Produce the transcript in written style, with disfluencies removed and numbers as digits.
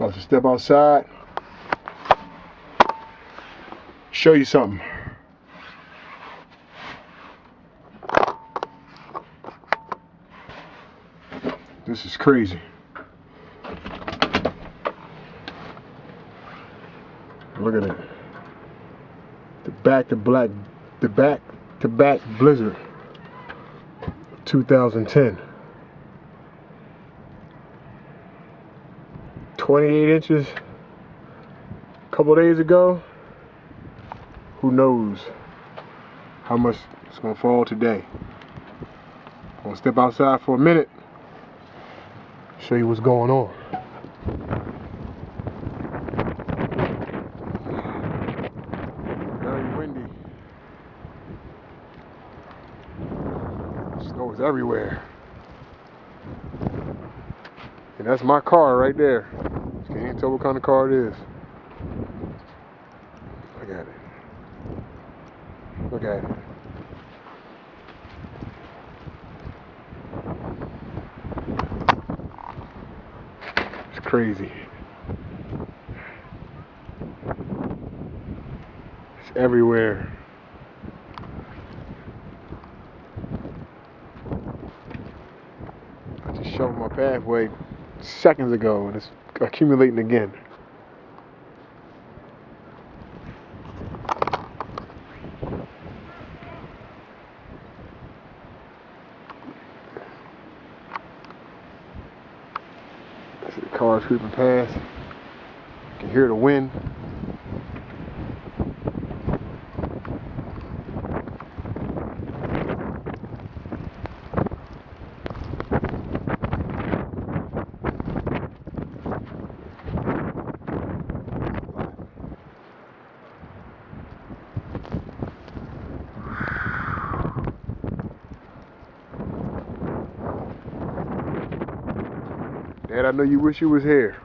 About to step outside, show you something. This is crazy. Look at it. The back-to-back blizzard. 2010. 28 inches a couple days ago. Who knows how much it's gonna fall today. I'm gonna step outside for a minute, show you what's going on. Very windy. Snow is everywhere. And that's my car right there. You can't tell what kind of car it is. Look at it. Look at it. It's crazy. It's everywhere. I just shoveled my pathway seconds ago and it's accumulating again. I see the cars creeping past. You can hear the wind. Dad, I know you wish you was here.